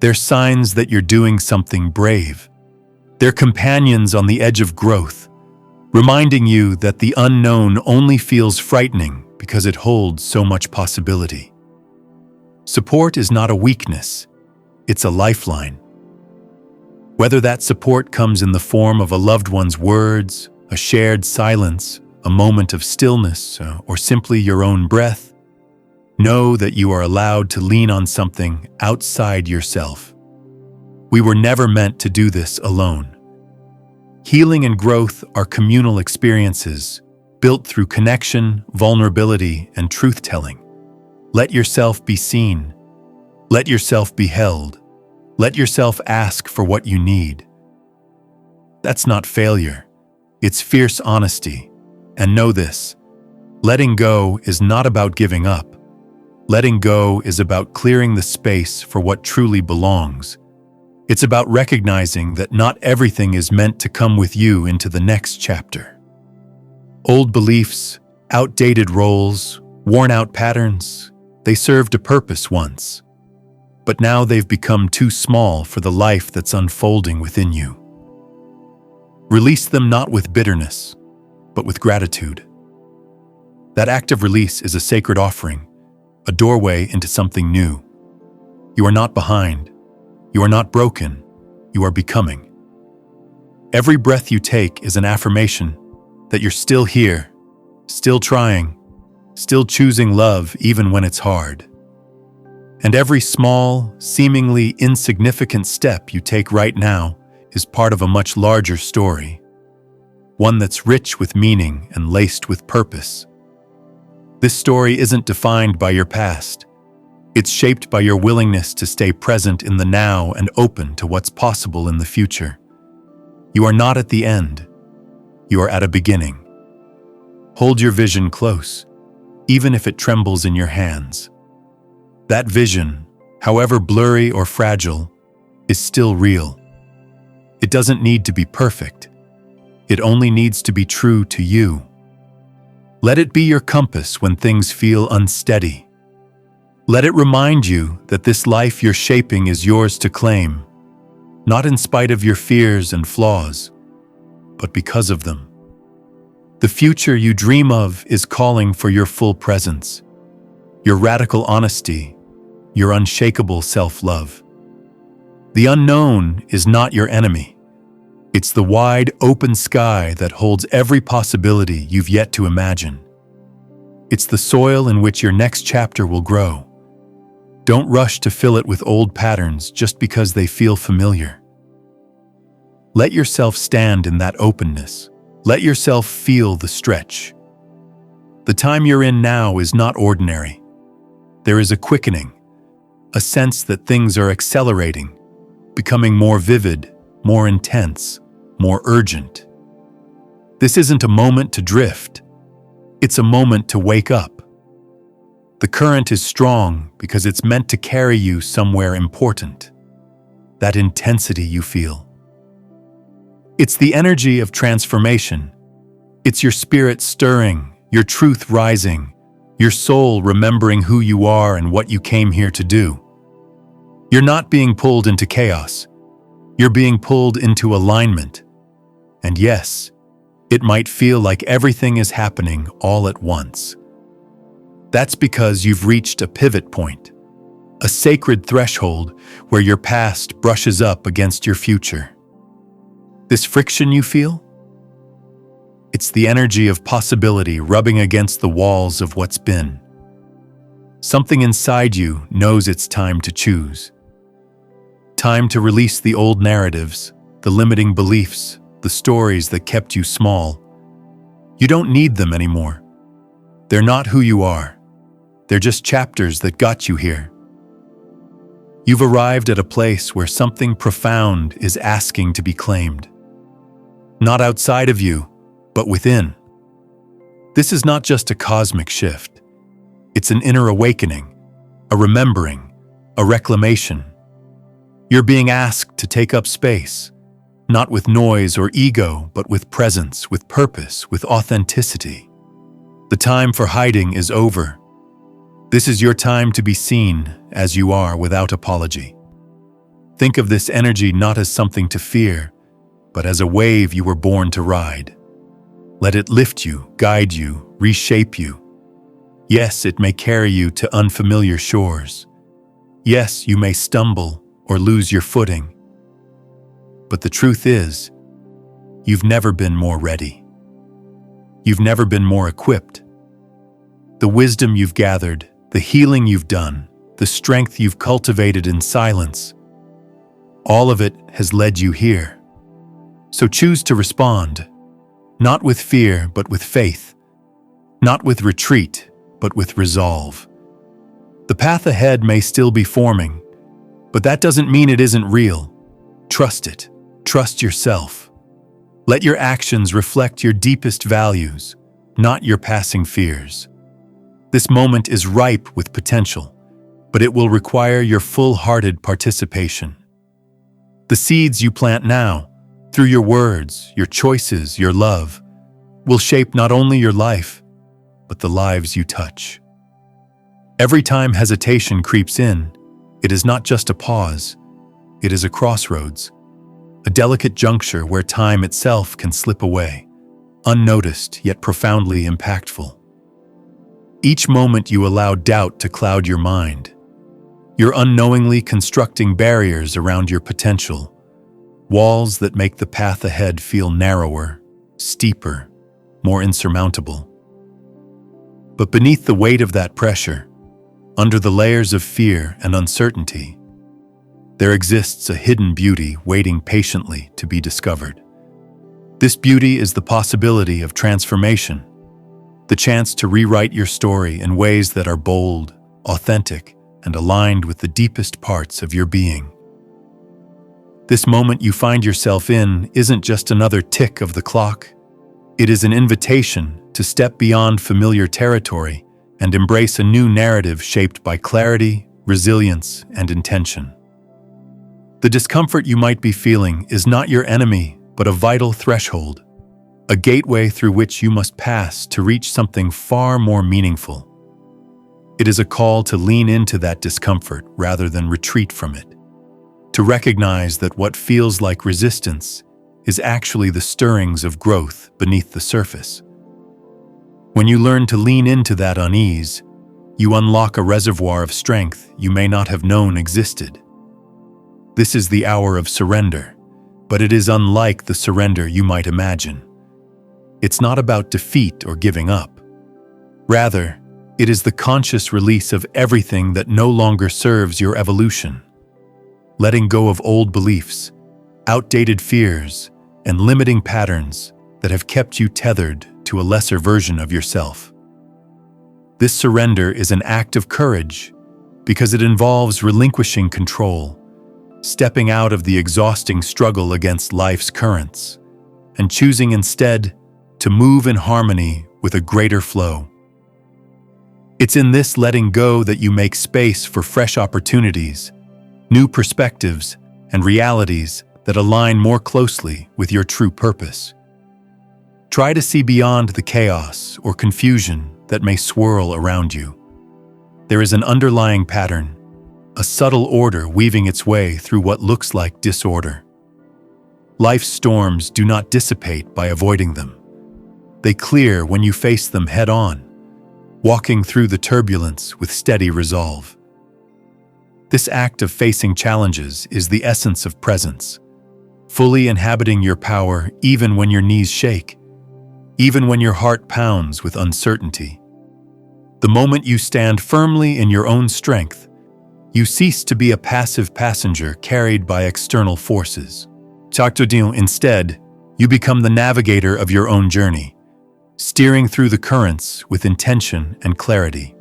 They're signs that you're doing something brave. They're companions on the edge of growth, reminding you that the unknown only feels frightening because it holds so much possibility. Support is not a weakness, it's a lifeline. Whether that support comes in the form of a loved one's words, a shared silence, a moment of stillness, or simply your own breath, know that you are allowed to lean on something outside yourself. We were never meant to do this alone. Healing and growth are communal experiences, built through connection, vulnerability, and truth-telling. Let yourself be seen. Let yourself be held. Let yourself ask for what you need. That's not failure. It's fierce honesty. And know this, letting go is not about giving up. Letting go is about clearing the space for what truly belongs. It's about recognizing that not everything is meant to come with you into the next chapter. Old beliefs, outdated roles, worn-out patterns, they served a purpose once. But now they've become too small for the life that's unfolding within you. Release them not with bitterness, but with gratitude. That act of release is a sacred offering, a doorway into something new. You are not behind. You are not broken. You are becoming. Every breath you take is an affirmation that you're still here, still trying, still choosing love even when it's hard. And every small, seemingly insignificant step you take right now is part of a much larger story, one that's rich with meaning and laced with purpose. This story isn't defined by your past. It's shaped by your willingness to stay present in the now and open to what's possible in the future. You are not at the end. You are at a beginning. Hold your vision close, even if it trembles in your hands. That vision, however blurry or fragile, is still real. It doesn't need to be perfect. It only needs to be true to you. Let it be your compass when things feel unsteady. Let it remind you that this life you're shaping is yours to claim, not in spite of your fears and flaws, but because of them. The future you dream of is calling for your full presence, your radical honesty, your unshakable self-love. The unknown is not your enemy. It's the wide, open sky that holds every possibility you've yet to imagine. It's the soil in which your next chapter will grow. Don't rush to fill it with old patterns just because they feel familiar. Let yourself stand in that openness. Let yourself feel the stretch. The time you're in now is not ordinary. There is a quickening, a sense that things are accelerating, becoming more vivid, more intense, more urgent. This isn't a moment to drift. It's a moment to wake up. The current is strong because it's meant to carry you somewhere important. That intensity you feel. It's the energy of transformation. It's your spirit stirring, your truth rising, your soul remembering who you are and what you came here to do. You're not being pulled into chaos. You're being pulled into alignment. And yes, it might feel like everything is happening all at once. That's because you've reached a pivot point, a sacred threshold where your past brushes up against your future. This friction you feel? It's the energy of possibility rubbing against the walls of what's been. Something inside you knows it's time to choose. Time to release the old narratives, the limiting beliefs, the stories that kept you small. You don't need them anymore. They're not who you are. They're just chapters that got you here. You've arrived at a place where something profound is asking to be claimed. Not outside of you, but within. This is not just a cosmic shift. It's an inner awakening, a remembering, a reclamation. You're being asked to take up space, not with noise or ego, but with presence, with purpose, with authenticity. The time for hiding is over. This is your time to be seen as you are without apology. Think of this energy not as something to fear, but as a wave you were born to ride. Let it lift you, guide you, reshape you. Yes, it may carry you to unfamiliar shores. Yes, you may stumble or lose your footing. But the truth is, you've never been more ready. You've never been more equipped. The wisdom you've gathered, the healing you've done, the strength you've cultivated in silence, all of it has led you here. So choose to respond, not with fear, but with faith, not with retreat, but with resolve. The path ahead may still be forming, but that doesn't mean it isn't real. Trust it. Trust yourself. Let your actions reflect your deepest values, not your passing fears. This moment is ripe with potential, but it will require your full-hearted participation. The seeds you plant now, through your words, your choices, your love, will shape not only your life, but the lives you touch. Every time hesitation creeps in, it is not just a pause, it is a crossroads, a delicate juncture where time itself can slip away, unnoticed yet profoundly impactful. Each moment you allow doubt to cloud your mind, you're unknowingly constructing barriers around your potential, walls that make the path ahead feel narrower, steeper, more insurmountable. But beneath the weight of that pressure, under the layers of fear and uncertainty, there exists a hidden beauty waiting patiently to be discovered. This beauty is the possibility of transformation, the chance to rewrite your story in ways that are bold, authentic, and aligned with the deepest parts of your being. This moment you find yourself in isn't just another tick of the clock. It is an invitation to step beyond familiar territory and embrace a new narrative shaped by clarity, resilience, and intention. The discomfort you might be feeling is not your enemy, but a vital threshold, a gateway through which you must pass to reach something far more meaningful. It is a call to lean into that discomfort rather than retreat from it, to recognize that what feels like resistance is actually the stirrings of growth beneath the surface. When you learn to lean into that unease, you unlock a reservoir of strength you may not have known existed. This is the hour of surrender, but it is unlike the surrender you might imagine. It's not about defeat or giving up. Rather, it is the conscious release of everything that no longer serves your evolution. Letting go of old beliefs, outdated fears, and limiting patterns that have kept you tethered to a lesser version of yourself. This surrender is an act of courage because it involves relinquishing control, stepping out of the exhausting struggle against life's currents, and choosing instead to move in harmony with a greater flow. It's in this letting go that you make space for fresh opportunities, new perspectives, and realities that align more closely with your true purpose. Try to see beyond the chaos or confusion that may swirl around you. There is an underlying pattern, a subtle order weaving its way through what looks like disorder. Life's storms do not dissipate by avoiding them. They clear when you face them head-on, walking through the turbulence with steady resolve. This act of facing challenges is the essence of presence, fully inhabiting your power even when your knees shake, even when your heart pounds with uncertainty. The moment you stand firmly in your own strength, you cease to be a passive passenger carried by external forces. Instead, you become the navigator of your own journey, steering through the currents with intention and clarity.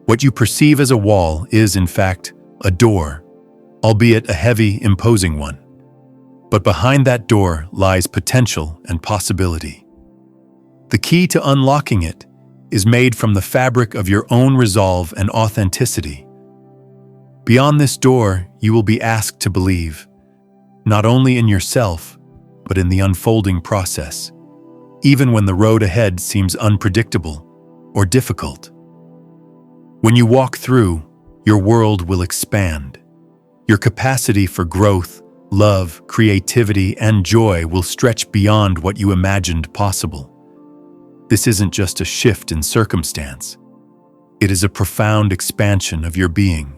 What you perceive as a wall is, in fact, a door, albeit a heavy, imposing one. But behind that door lies potential and possibility. The key to unlocking it is made from the fabric of your own resolve and authenticity. Beyond this door, you will be asked to believe, not only in yourself, but in the unfolding process, even when the road ahead seems unpredictable or difficult. When you walk through, your world will expand. Your capacity for growth, love, creativity, and joy will stretch beyond what you imagined possible. This isn't just a shift in circumstance. It is a profound expansion of your being.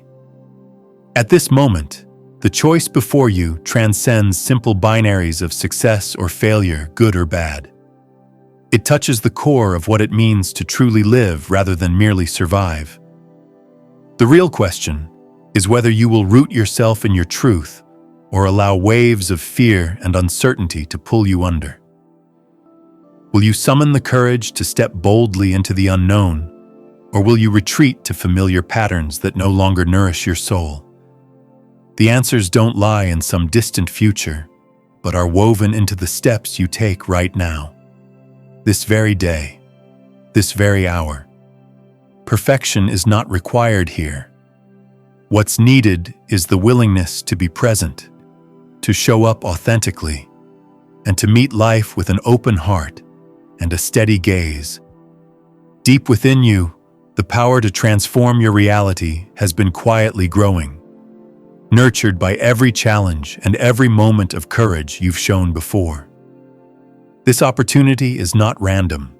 At this moment, the choice before you transcends simple binaries of success or failure, good or bad. It touches the core of what it means to truly live rather than merely survive. The real question is whether you will root yourself in your truth or allow waves of fear and uncertainty to pull you under. Will you summon the courage to step boldly into the unknown, or will you retreat to familiar patterns that no longer nourish your soul? The answers don't lie in some distant future, but are woven into the steps you take right now. This very day, this very hour. Perfection is not required here. What's needed is the willingness to be present, to show up authentically, and to meet life with an open heart and a steady gaze. Deep within you, the power to transform your reality has been quietly growing, nurtured by every challenge and every moment of courage you've shown before. This opportunity is not random.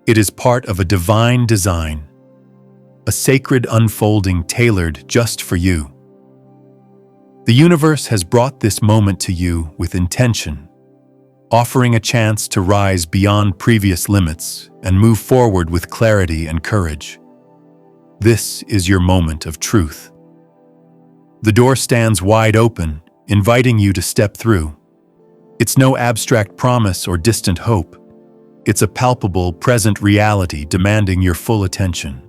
It is part of a divine design, a sacred unfolding tailored just for you. The universe has brought this moment to you with intention, offering a chance to rise beyond previous limits and move forward with clarity and courage. This is your moment of truth. The door stands wide open, inviting you to step through. It's no abstract promise or distant hope. It's a palpable, present reality demanding your full attention.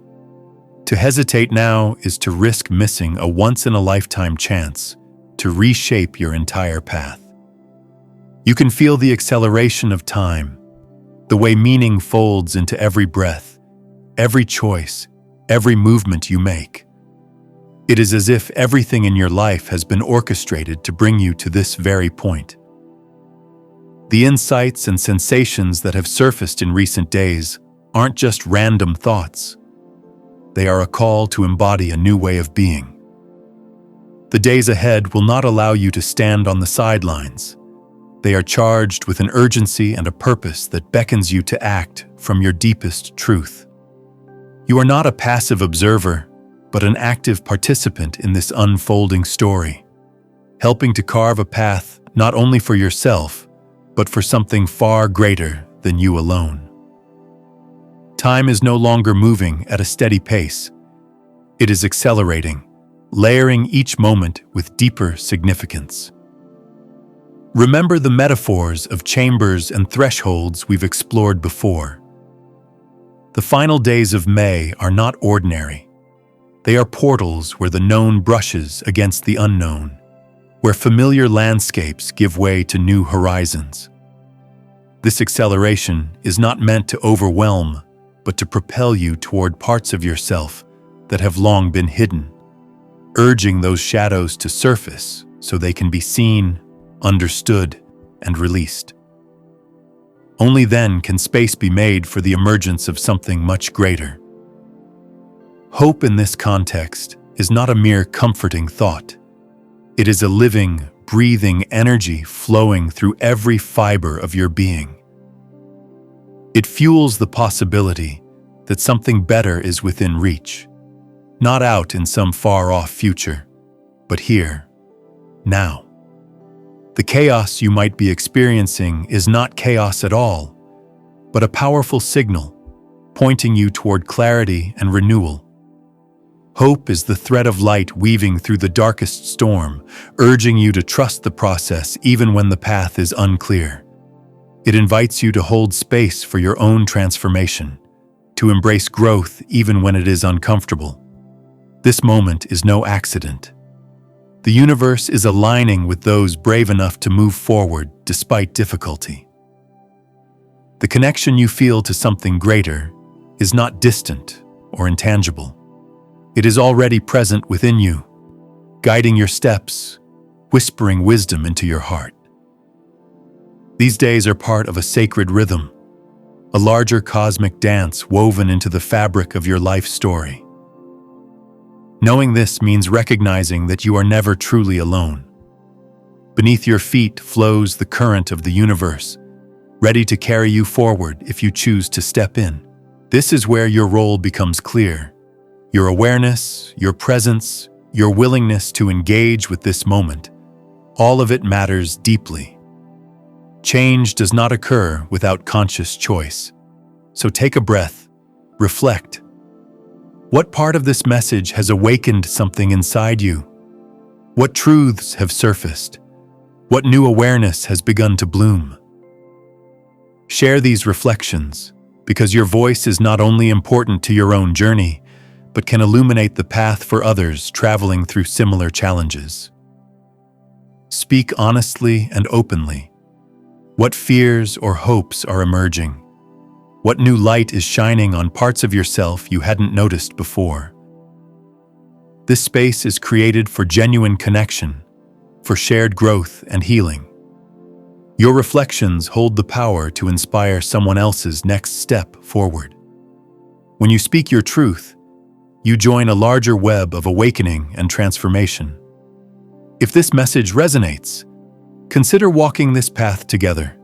To hesitate now is to risk missing a once-in-a-lifetime chance to reshape your entire path. You can feel the acceleration of time, the way meaning folds into every breath, every choice, every movement you make. It is as if everything in your life has been orchestrated to bring you to this very point. The insights and sensations that have surfaced in recent days aren't just random thoughts. They are a call to embody a new way of being. The days ahead will not allow you to stand on the sidelines. They are charged with an urgency and a purpose that beckons you to act from your deepest truth. You are not a passive observer, but an active participant in this unfolding story, helping to carve a path not only for yourself, but for something far greater than you alone. Time is no longer moving at a steady pace. It is accelerating, layering each moment with deeper significance. Remember the metaphors of chambers and thresholds we've explored before. The final days of May are not ordinary. They are portals where the known brushes against the unknown, where familiar landscapes give way to new horizons. This acceleration is not meant to overwhelm, but to propel you toward parts of yourself that have long been hidden, urging those shadows to surface so they can be seen, understood, and released. Only then can space be made for the emergence of something much greater. Hope in this context is not a mere comforting thought. It is a living, breathing energy flowing through every fiber of your being. It fuels the possibility that something better is within reach, not out in some far-off future, but here, now. The chaos you might be experiencing is not chaos at all, but a powerful signal pointing you toward clarity and renewal. Hope is the thread of light weaving through the darkest storm, urging you to trust the process even when the path is unclear. It invites you to hold space for your own transformation, to embrace growth even when it is uncomfortable. This moment is no accident. The universe is aligning with those brave enough to move forward despite difficulty. The connection you feel to something greater is not distant or intangible. It is already present within you, guiding your steps, whispering wisdom into your heart. These days are part of a sacred rhythm, a larger cosmic dance woven into the fabric of your life story. Knowing this means recognizing that you are never truly alone. Beneath your feet flows the current of the universe, ready to carry you forward if you choose to step in. This is where your role becomes clear. Your awareness, your presence, your willingness to engage with this moment, all of it matters deeply. Change does not occur without conscious choice. So take a breath, reflect. What part of this message has awakened something inside you? What truths have surfaced? What new awareness has begun to bloom? Share these reflections, because your voice is not only important to your own journey, but can illuminate the path for others traveling through similar challenges. Speak honestly and openly. What fears or hopes are emerging? What new light is shining on parts of yourself you hadn't noticed before? This space is created for genuine connection, for shared growth and healing. Your reflections hold the power to inspire someone else's next step forward. When you speak your truth, you join a larger web of awakening and transformation. If this message resonates, consider walking this path together.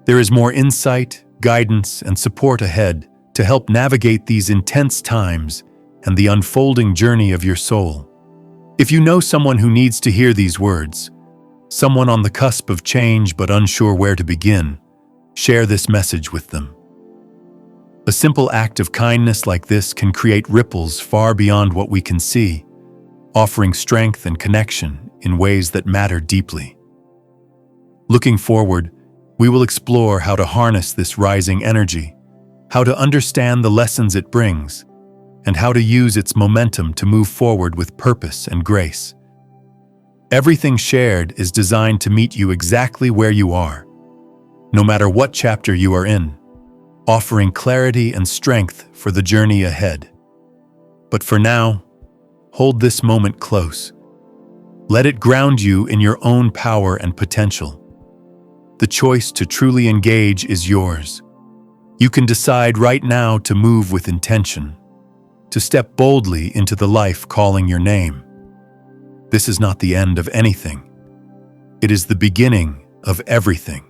There is more insight, guidance, and support ahead to help navigate these intense times and the unfolding journey of your soul. If you know someone who needs to hear these words, someone on the cusp of change but unsure where to begin, share this message with them. A simple act of kindness like this can create ripples far beyond what we can see, offering strength and connection in ways that matter deeply. Looking forward, we will explore how to harness this rising energy, how to understand the lessons it brings, and how to use its momentum to move forward with purpose and grace. Everything shared is designed to meet you exactly where you are, no matter what chapter you are in, offering clarity and strength for the journey ahead. But for now, hold this moment close. Let it ground you in your own power and potential. The choice to truly engage is yours. You can decide right now to move with intention, to step boldly into the life calling your name. This is not the end of anything. It is the beginning of everything.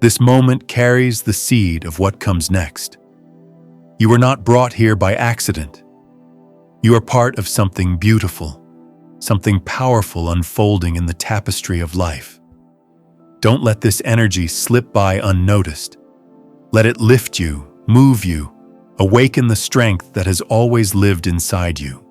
This moment carries the seed of what comes next. You were not brought here by accident. You are part of something beautiful, something powerful unfolding in the tapestry of life. Don't let this energy slip by unnoticed. Let it lift you, move you, awaken the strength that has always lived inside you.